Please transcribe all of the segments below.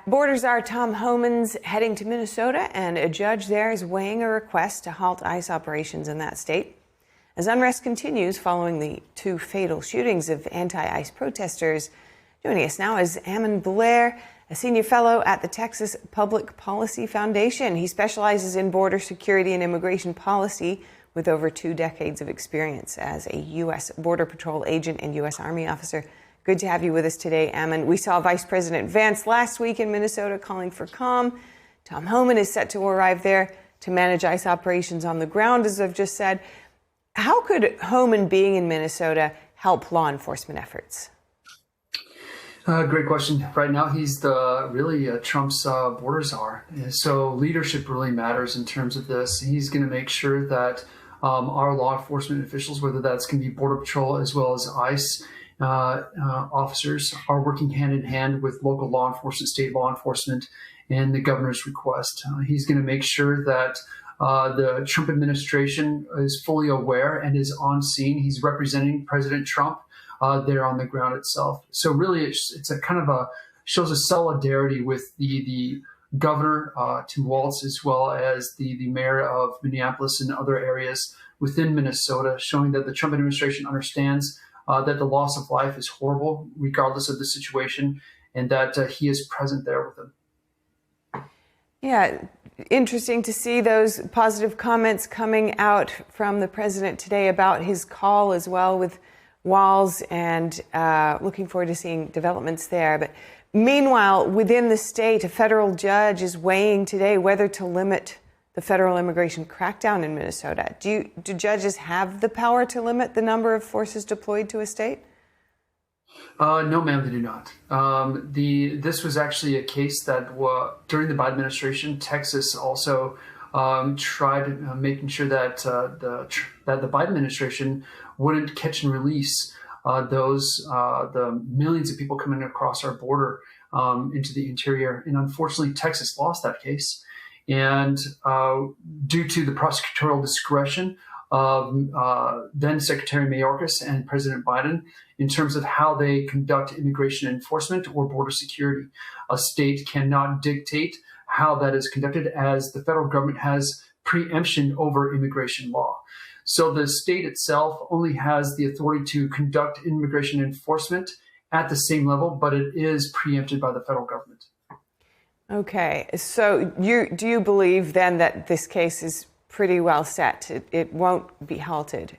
Border Czar Tom Homan's heading to Minnesota, and a judge there is weighing a request to halt ICE operations in that state. As unrest continues following the two fatal shootings of anti-ICE protesters, joining us now is Ammon Blair, a senior fellow at the Texas Public Policy Foundation. He specializes in border security and immigration policy with over 2 decades of experience as a U.S. Border Patrol agent and U.S. Army officer. Good to have you with us today, Ammon. We saw Vice President Vance last week in Minnesota calling for calm. Tom Homan is set to arrive there to manage ICE operations on the ground, as I've just said. How could Homan being in Minnesota help law enforcement efforts? Great question. Right now, he's Trump's border czar. So leadership really matters in terms of this. He's going to make sure that our law enforcement officials, whether that's going to be Border Patrol as well as ICE, officers, are working hand in hand with local law enforcement, state law enforcement, and the governor's request. He's going to make sure that the Trump administration is fully aware and is on scene. He's representing President Trump there on the ground itself. So really, it's a kind of shows a solidarity with the governor, Tim Walz, as well as the mayor of Minneapolis and other areas within Minnesota, showing that the Trump administration understands that the loss of life is horrible, regardless of the situation, and that he is present there with them. Yeah, interesting to see those positive comments coming out from the president today about his call as well with Walz, and looking forward to seeing developments there. But meanwhile, within the state, a federal judge is weighing today whether to limit the federal immigration crackdown in Minnesota. Do judges have the power to limit the number of forces deployed to a state? No, ma'am, they do not. This was actually a case that during the Biden administration, Texas also tried making sure that the Biden administration wouldn't catch and release the millions of people coming across our border into the interior. And unfortunately, Texas lost that case. And due to the prosecutorial discretion of then Secretary Mayorkas and President Biden in terms of how they conduct immigration enforcement or border security, a state cannot dictate how that is conducted, as the federal government has preemption over immigration law. So the state itself only has the authority to conduct immigration enforcement at the same level, but it is preempted by the federal government. Okay, so do you believe then that this case is pretty well set? It won't be halted?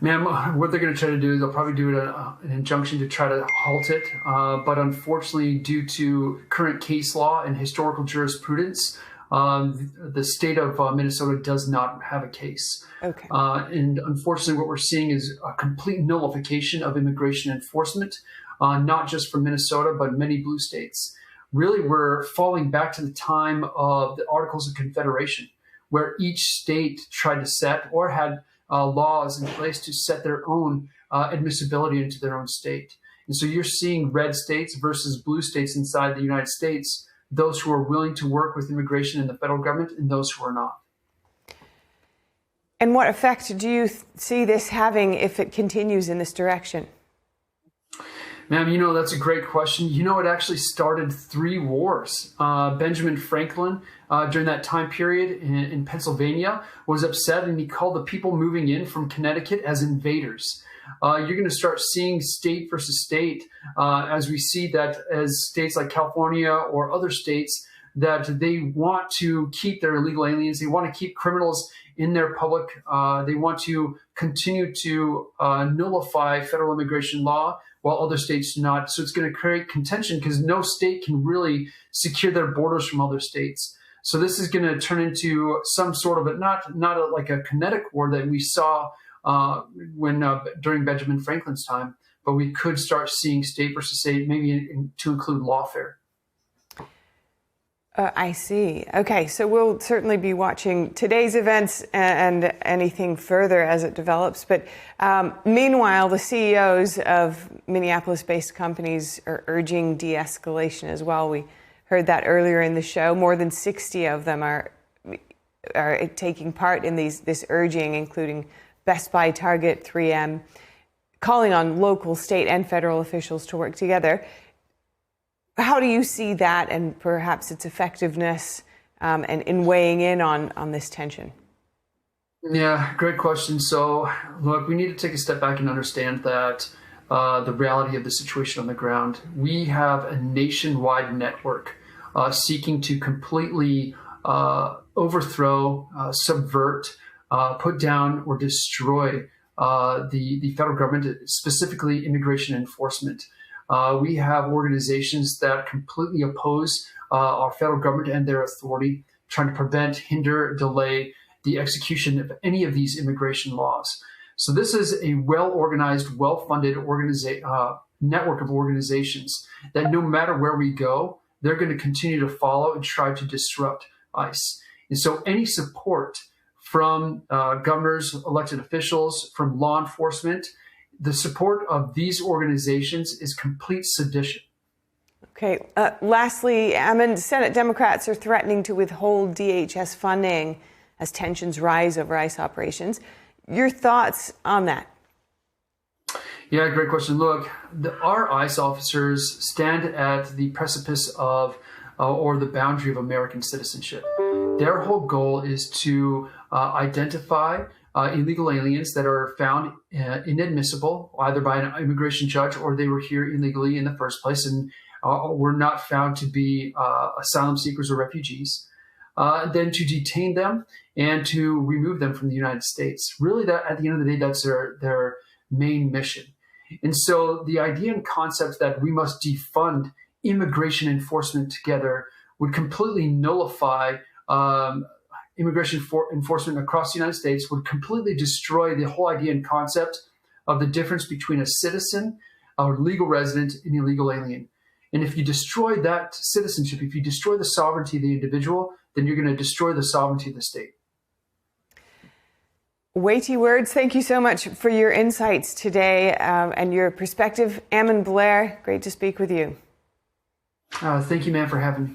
Ma'am, what they're going to try to do is they'll probably do an injunction to try to halt it. But unfortunately, due to current case law and historical jurisprudence, the state of Minnesota does not have a case. Okay. And unfortunately, what we're seeing is a complete nullification of immigration enforcement, not just for Minnesota, but many blue states. Really, we're falling back to the time of the Articles of Confederation, where each state tried to set or had laws in place to set their own admissibility into their own state. And so you're seeing red states versus blue states inside the United States, those who are willing to work with immigration and the federal government and those who are not. And what effect do you see this having if it continues in this direction? Ma'am, that's a great question. It actually started 3 wars. Benjamin Franklin, during that time period in Pennsylvania, was upset, and he called the people moving in from Connecticut as invaders. You're going to start seeing state versus state as we see that as states like California or other states that they want to keep their illegal aliens. They want to keep criminals in their public. They want to continue to nullify federal immigration law, while other states do not. So it's going to create contention because no state can really secure their borders from other states. So this is going to turn into some sort of like a kinetic war that we saw during Benjamin Franklin's time, but we could start seeing state versus state, maybe to include lawfare. I see. Okay, so we'll certainly be watching today's events and anything further as it develops. But meanwhile, the CEOs of Minneapolis-based companies are urging de-escalation as well. We heard that earlier in the show. More than 60 of them are taking part in this urging, including Best Buy, Target, 3M, calling on local, state, and federal officials to work together. How do you see that and perhaps its effectiveness and in weighing in on this tension? Yeah, great question. So, look, we need to take a step back and understand that the reality of the situation on the ground. We have a nationwide network seeking to completely overthrow, subvert, put down, or destroy the federal government, specifically immigration enforcement. We have organizations that completely oppose our federal government and their authority, trying to prevent, hinder, delay the execution of any of these immigration laws. So this is a well-organized, well-funded network of organizations that no matter where we go, they're going to continue to follow and try to disrupt ICE. And so any support from governors, elected officials, from law enforcement, the support of these organizations is complete sedition. Okay. Lastly, Ammon, Senate Democrats are threatening to withhold DHS funding as tensions rise over ICE operations. Your thoughts on that? Yeah, great question. Look, our ICE officers stand at the precipice of or the boundary of American citizenship. Their whole goal is to identify illegal aliens that are found inadmissible, either by an immigration judge or they were here illegally in the first place and were not found to be asylum seekers or refugees. Then to detain them and to remove them from the United States. Really, that at the end of the day, that's their main mission. And so the idea and concept that we must defund immigration enforcement together would completely nullify immigration enforcement across the United States, would completely destroy the whole idea and concept of the difference between a citizen, a legal resident, and an illegal alien. And if you destroy that citizenship, if you destroy the sovereignty of the individual, then you're going to destroy the sovereignty of the state. Weighty words. Thank you so much for your insights today and your perspective. Ammon Blair, great to speak with you. Thank you, man, for having me.